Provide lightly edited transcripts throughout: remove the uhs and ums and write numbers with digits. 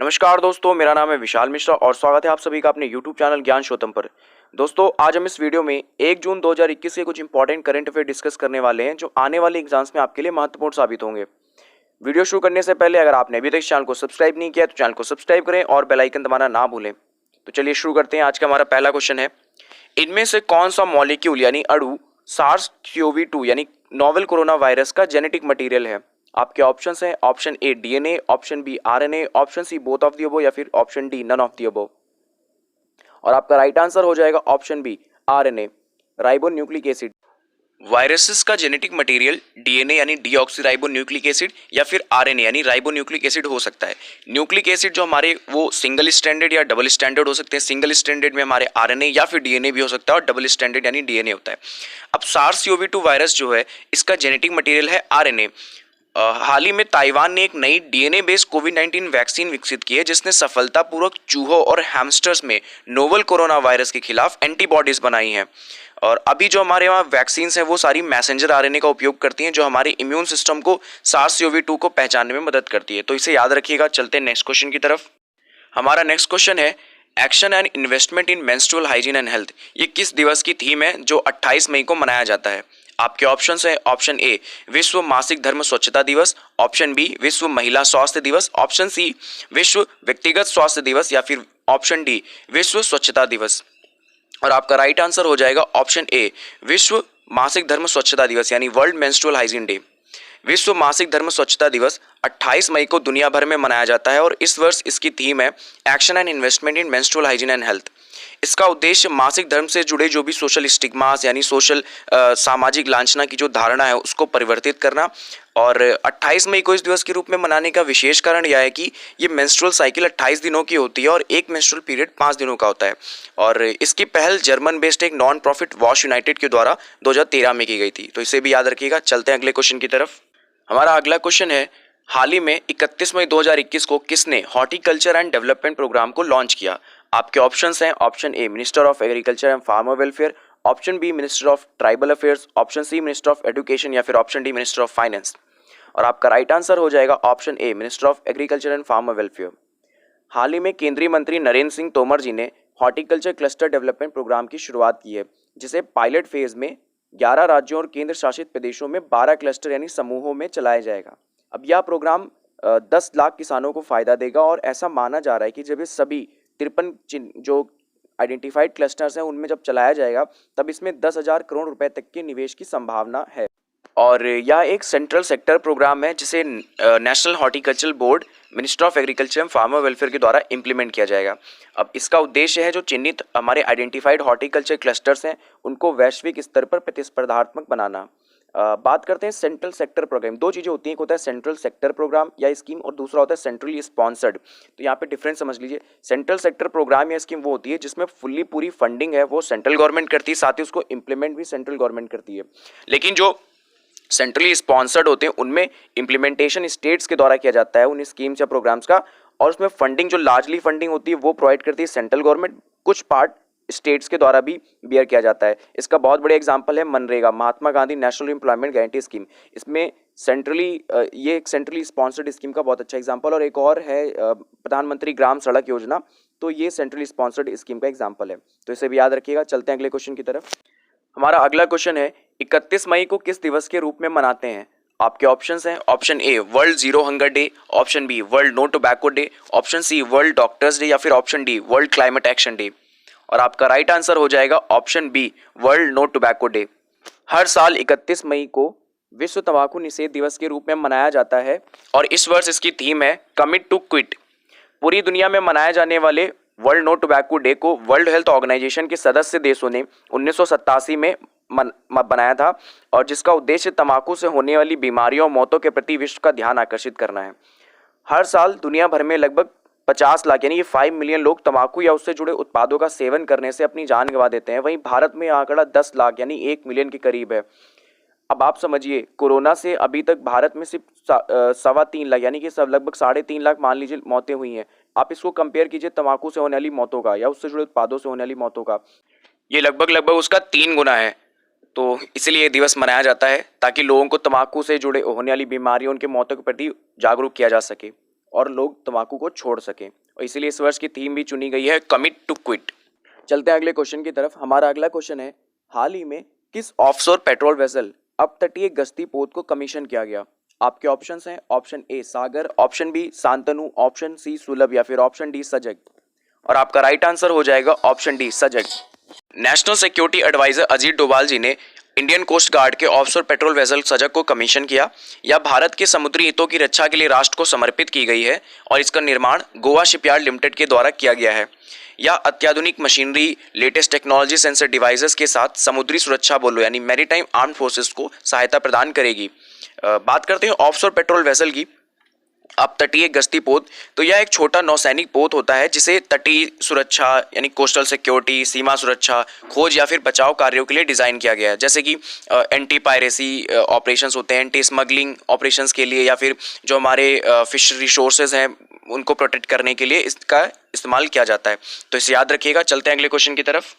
नमस्कार दोस्तों, मेरा नाम है विशाल मिश्रा और स्वागत है आप सभी का अपने यूट्यूब चैनल ज्ञान शोतम पर। दोस्तों, आज हम इस वीडियो में 1 जून 2021 के कुछ इंपॉर्टेंट करंट अफेयर डिस्कस करने वाले हैं जो आने वाले एग्जाम्स में आपके लिए महत्वपूर्ण साबित होंगे। वीडियो शुरू करने से पहले अगर आपने अभी तक इस चैनल को सब्सक्राइब नहीं किया तो चैनल को सब्सक्राइब करें और बेल आइकन दबाना ना भूलें। तो चलिए शुरू करते हैं। आज का हमारा पहला क्वेश्चन है, इनमें से कौन सा मॉलिक्यूल यानी अणु SARS-CoV-2 यानी नोवेल कोरोना वायरस का जेनेटिक मटेरियल है? आपके ऑप्शंस हैं option A DNA, option B RNA, option C both of the above या फिर option D none of the above. और आपका राइट आंसर हो जाएगा option B RNA, ribo nucleic acid. Viruses का जेनेटिक मटेरियल डीएनए यानी deoxy nucleic acid या फिर आरएनए यानी राइबो न्यूक्लिक एसिड हो सकता है। न्यूक्लिक एसिड जो हमारे वो सिंगल स्ट्रैंडेड या डबल स्ट्रैंडेड हो सकते हैं। सिंगल स्ट्रैंडेड में हमारे आरएनए या फिर डीएनए भी हो सकता है और डबल स्ट्रैंडेड यानी डीएनए होता है। अब SARS-CoV-2 वायरस जो है इसका जेनेटिक मटेरियल है आरएनए। हाल ही में ताइवान ने एक नई डीएनए बेस्ड कोविड-19 वैक्सीन विकसित की है जिसने सफलतापूर्वक चूहों और हैमस्टर्स में नोवेल कोरोना वायरस के खिलाफ एंटीबॉडीज बनाई हैं। और अभी जो हमारे वहाँ वैक्सीन है वो सारी मैसेंजर आरएनए का उपयोग करती हैं जो हमारे इम्यून सिस्टम को SARS-CoV-2 को पहचानने में मदद करती है। तो इसे याद रखिएगा। चलते हैं नेक्स्ट क्वेश्चन की तरफ। हमारा नेक्स्ट क्वेश्चन है, action and investment in menstrual hygiene and health ये किस दिवस की थीम है जो 28 मई को मनाया जाता है? आपके ऑप्शंस है ऑप्शन ए विश्व मासिक धर्म स्वच्छता दिवस, ऑप्शन बी विश्व महिला स्वास्थ्य दिवस, ऑप्शन सी विश्व व्यक्तिगत स्वास्थ्य दिवस या फिर ऑप्शन डी विश्व स्वच्छता दिवस। और आपका राइट आंसर हो जाएगा ऑप्शन ए विश्व मासिक धर्म स्वच्छता दिवस यानी वर्ल्ड मेंस्ट्रुअल हाइजीन डे। विश्व मासिक धर्म स्वच्छता दिवस 28 मई को दुनिया भर में मनाया जाता है और इस वर्ष इसकी थीम है action and investment in menstrual hygiene and health. इसका उद्देश्य मासिक धर्म से जुड़े जो भी सोशल स्टिग्मास यानी सोशल सामाजिक लांछना की जो धारणा है उसको परिवर्तित करना। और 28 मई को इस दिवस के रूप में मनाने का विशेष कारण यह है कि ये मेंस्ट्रुअल साइकिल 28 दिनों की होती है और एक मेंस्ट्रुअल पीरियड 5 दिनों का होता है। और इसकी पहल जर्मन बेस्ड एक नॉन प्रॉफिट वॉश यूनाइटेड के द्वारा 2013 में की गई थी। तो इसे भी याद रखिएगा। चलते हैं अगले क्वेश्चन की तरफ। हमारा अगला क्वेश्चन है, हाल ही में 31 मई 2021 को किसने हॉर्टिकल्चर एंड डेवलपमेंट प्रोग्राम को लॉन्च किया? आपके ऑप्शंस हैं option A minister of agriculture and farmer welfare, option B minister of tribal affairs, option C minister of education या फिर option D minister of finance. और आपका राइट आंसर हो जाएगा option A minister of agriculture and farmer welfare. हाल ही में केंद्रीय मंत्री नरेंद्र सिंह तोमर जी ने हॉर्टिकल्चर क्लस्टर डेवलपमेंट प्रोग्राम की शुरुआत की है जिसे पायलट फेज में 11 राज्यों और केंद्र शासित प्रदेशों में 12 क्लस्टर यानी समूहों में चलाया जाएगा। अब यह प्रोग्राम 10 लाख किसानों को फायदा देगा और ऐसा माना जा रहा है कि जब ये सभी 53 जो आइडेंटिफाइड क्लस्टर्स हैं उनमें जब चलाया जाएगा तब इसमें 10,000 करोड़ रुपए तक के निवेश की संभावना है। और यह एक सेंट्रल सेक्टर प्रोग्राम है जिसे national horticulture board, minister of agriculture and farmer welfare के द्वारा इम्प्लीमेंट किया जाएगा। अब इसका उद्देश्य है जो चिन्हित हमारे आइडेंटिफाइड हॉर्टिकल्चर क्लस्टर्स हैं उनको वैश्विक स्तर पर प्रतिस्पर्धात्मक बनाना। बात करते हैं सेंट्रल सेक्टर प्रोग्राम। दो चीज़ें होती हैं, एक होता है सेंट्रल सेक्टर प्रोग्राम या स्कीम और दूसरा होता है सेंट्रली स्पॉन्सर्ड। तो यहाँ पे डिफरेंस समझ लीजिए। सेंट्रल सेक्टर प्रोग्राम या स्कीम वो होती है जिसमें फुल्ली पूरी फंडिंग है वो सेंट्रल गवर्नमेंट करती है, साथ ही उसको इम्प्लीमेंट भी सेंट्रल गवर्नमेंट करती है। लेकिन जो सेंट्रली स्पॉन्सर्ड होते हैं उनमें इम्प्लीमेंटेशन स्टेट्स के द्वारा किया जाता है उन स्कीम्स या प्रोग्राम्स का, और उसमें फंडिंग जो लार्जली फंडिंग होती है वो प्रोवाइड करती है सेंट्रल गवर्नमेंट, कुछ पार्ट स्टेट्स के द्वारा भी बियर किया जाता है। इसका बहुत बड़ा एग्जांपल है MNREGA, Mahatma Gandhi national employment guarantee scheme. इसमें सेंट्रली ये एक सेंट्रली स्पॉन्सर्ड स्कीम का बहुत अच्छा एग्जांपल। और एक और है प्रधानमंत्री ग्राम सड़क योजना, तो ये सेंट्रली स्पॉन्सर्ड स्कीम का एग्जाम्पल है। तो इसे भी याद रखिएगा। चलते हैं अगले क्वेश्चन की तरफ। हमारा अगला क्वेश्चन है, 31 मई को किस दिवस के रूप में मनाते हैं? आपके ऑप्शंस हैं option A world zero hunger day, option B world no tobacco day, option C world doctors day या फिर option D world climate action day. और आपका राइट आंसर हो जाएगा option B world no tobacco day. हर साल 31 मई को विश्व तंबाकू निषेध दिवस के रूप में मनाया जाता है और इस वर्ष इसकी थीम है कमिट टू क्विट। पूरी दुनिया में मनाए जाने वाले वर्ल्ड नो टोबैको डे को वर्ल्ड हेल्थ ऑर्गेनाइजेशन के सदस्य देशों ने 1987 में बनाया था और जिसका उद्देश्य तंबाकू से होने वाली बीमारियों और मौतों के प्रति विश्व का ध्यान आकर्षित करना है। हर साल दुनिया भर में लगभग 50 लाख यानी 5 मिलियन लोग तंबाकू या उससे जुड़े उत्पादों का सेवन करने से अपनी जान गंवा देते हैं। वहीं भारत में आंकड़ा 10 लाख यानी 1 मिलियन के करीब है। अब आप समझिए, कोरोना से अभी तक भारत में सिर्फ 3.25 लाख यानी कि सब लगभग 3.5 लाख मान लीजिए मौतें हुई हैं। आप इसको कंपेयर कीजिए तंबाकू से होने वाली मौतों का या उससे जुड़े उत्पादों से होने वाली मौतों का, ये लगभग उसका 3 गुना है। तो इसलिए ये दिवस मनाया जाता है ताकि लोगों को तंबाकू से जुड़े होने वाली बीमारियों, उनके मौतों के प्रति जागरूक किया जा सके। और लोग तंबाकू को छोड़ सकें। और इसीलिए इस वर्ष की थीम भी चुनी गई है कमिट टू क्विट। चलते हैं अगले क्वेश्चन की तरफ। हमारा अगला क्वेश्चन है, हाल ही में किस ऑफशोर पेट्रोल वेसल अपतटीय गश्ती पोत को कमीशन किया गया? आपके ऑप्शंस हैं option A Sagar, option B Shantanu, option C Sulabh या फिर ऑप्शन डी सजग। और आपका राइट आंसर हो जाएगा option D Sajag. National security adviser Ajit Doval ji ने इंडियन कोस्ट गार्ड के ऑफशोर पेट्रोल वेसल सजग को कमीशन किया। यह भारत के समुद्री हितों की रक्षा के लिए राष्ट्र को समर्पित की गई है और इसका निर्माण गोवा शिपयार्ड लिमिटेड के द्वारा किया गया है। यह अत्याधुनिक machinery, latest technology, sensor devices के साथ समुद्री सुरक्षा बलों यानी मैरीटाइम आर्म्ड फोर्सेस को सहायता प्रदान करेगी। बात करते हैं ऑफशोर पेट्रोल वेसल की, अपतटीय गश्ती पोत। तो यह एक छोटा नौसैनिक पोत होता है जिसे तटीय सुरक्षा यानी कोस्टल सिक्योरिटी, सीमा सुरक्षा, खोज या फिर बचाव कार्यों के लिए डिज़ाइन किया गया है। जैसे कि एंटी पायरेसी ऑपरेशंस होते हैं, एंटी स्मगलिंग ऑपरेशंस के लिए, या फिर जो हमारे फिश रिसोर्सेज हैं उनको प्रोटेक्ट करने के लिए इसका इस्तेमाल किया जाता है। तो इसे याद रखिएगा। चलते हैं अगले क्वेश्चन की तरफ।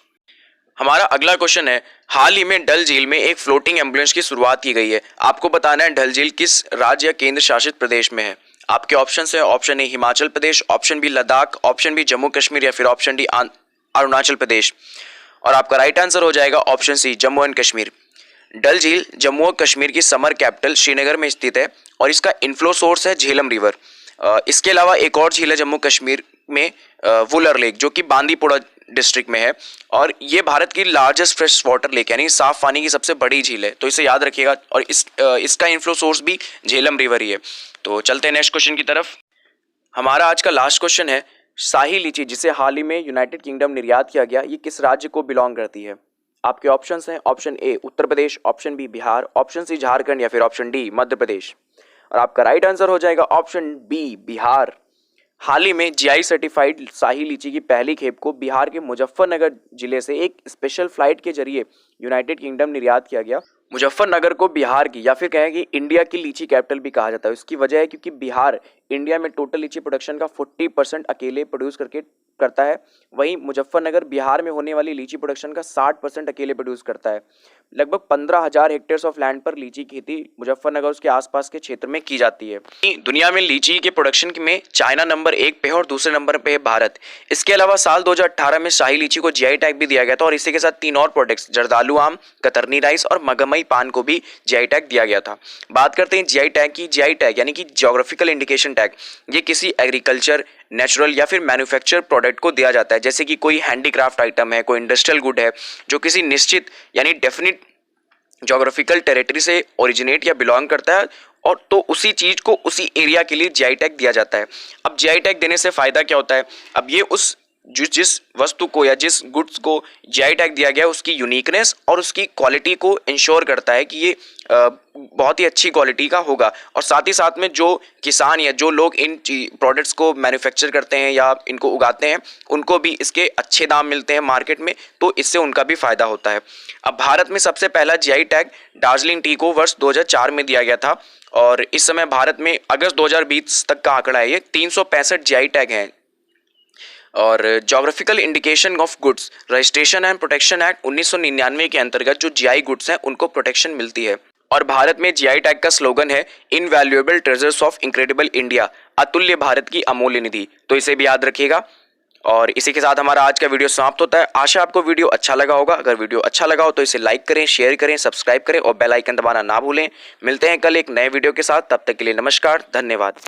हमारा अगला क्वेश्चन है, हाल ही में डल झील में एक फ्लोटिंग एम्बुलेंस की शुरुआत की गई है। आपको बताना है डल झील किस राज्य या केंद्र शासित प्रदेश में है। आपके ऑप्शन है option A Himachal Pradesh, option B Ladakh, option B Jammu Kashmir या फिर ऑप्शन डी अरुणाचल प्रदेश। और आपका राइट आंसर हो जाएगा option C Jammu and Kashmir. Dal झील जम्मू और कश्मीर की समर कैपिटल श्रीनगर में स्थित है और इसका इनफ्लो सोर्स है झेलम रिवर। इसके अलावा एक और झील है जम्मू कश्मीर में, वुलर लेक, जो कि बांदीपुरा डिस्ट्रिक्ट में है और ये भारत की लार्जेस्ट फ्रेश वाटर लेक यानी साफ पानी की सबसे बड़ी झील है। तो इसे याद रखिएगा। और इसका इनफ्लो सोर्स भी झेलम रिवर ही है। तो चलते हैं नेक्स्ट क्वेश्चन की तरफ। हमारा आज का लास्ट क्वेश्चन है, शाही लीची जिसे हाल ही में यूनाइटेड किंगडम निर्यात किया गया, ये किस राज्य को बिलोंग करती है? आपके ऑप्शंस हैं option A Uttar Pradesh, option B Bihar, option C Jharkhand या फिर ऑप्शन डी मध्य प्रदेश। और आपका राइट आंसर हो जाएगा ऑप्शन बी बिहार। हाल ही में जीआई सर्टिफाइड शाही लीची की पहली खेप को बिहार के मुजफ्फरनगर जिले से एक स्पेशल फ्लाइट के जरिए यूनाइटेड किंगडम निर्यात किया गया। मुजफ्फरनगर को बिहार की या फिर कहें कि इंडिया की लीची कैपिटल भी कहा जाता है। इसकी वजह है क्योंकि बिहार इंडिया में टोटल लीची प्रोडक्शन का 40% अकेले प्रोड्यूस करता है। वहीं मुजफ्फरनगर बिहार में होने वाली लीची प्रोडक्शन का 60% अकेले प्रोड्यूस करता है। लगभग 15,000 हेक्टेयर्स ऑफ लैंड पर लीची की खेती मुजफ्फरनगर उसके आसपास के क्षेत्र में की जाती है। दुनिया में लीची के प्रोडक्शन में चाइना नंबर 1 पे है और दूसरे नंबर पे है भारत। इसके अलावा साल 2018 में शाही लीची को जीआई टैग भी दिया गया था और इसी के साथ 3 और प्रोडक्ट्स जर्दालू आम, कतरनी राइस और मगमई पान को भी जीआई टैग दिया गया था। बात करते हैं जीआई टैग की। जीआई टैग यानी कि ज्योग्राफिकल इंडिकेशन टैग, ये किसी एग्रीकल्चर, नेचुरल या फिर मैन्युफैक्चर प्रोडक्ट को दिया जाता है। जैसे कि कोई हैंडीक्राफ्ट आइटम है, कोई इंडस्ट्रियल गुड है जो किसी निश्चित यानी डेफिनिट ज्योग्राफिकल टेरिटरी से ओरिजिनेट या बिलोंग करता है और तो उसी चीज को उसी एरिया के लिए जीआई टैग दिया जाता है। अब जीआई टैग देने से फायदा क्या होता है? अब ये उस जिस वस्तु को या जिस गुड्स को जीआई टैग दिया गया है उसकी यूनिकनेस और उसकी क्वालिटी को इंश्योर करता है कि ये बहुत ही अच्छी क्वालिटी का होगा। और साथ ही साथ में जो किसान या जो लोग इन प्रोडक्ट्स को मैन्युफैक्चर करते हैं या इनको उगाते हैं उनको भी इसके अच्छे दाम मिलते हैं मार्केट में, तो इससे उनका भी फायदा होता है। अब भारत में सबसे पहला जीआई टैग दार्जिलिंग टी को वर्ष 2004 में दिया गया था और इस समय भारत में अगस्त 2020 तक का आंकड़ा है, ये 365 जीआई टैग हैं। और geographical indication of goods registration and protection act 1999 के अंतर्गत जो जीआई गुड्स हैं उनको प्रोटेक्शन मिलती है। और भारत में जीआई टैग का स्लोगन है invaluable treasures of incredible India, अतुल्य भारत की अमूल्य निधि। तो इसे भी याद रखिएगा। और इसी के साथ हमारा आज का वीडियो समाप्त होता है। आशा आपको वीडियो अच्छा लगा होगा। अगर वीडियो अच्छा लगा हो तो इसे लाइक करें, शेयर करें, सब्सक्राइब करें और बेल आइकन दबाना ना भूलें। मिलते हैं कल एक नए वीडियो के साथ, तब तक के लिए नमस्कार, धन्यवाद।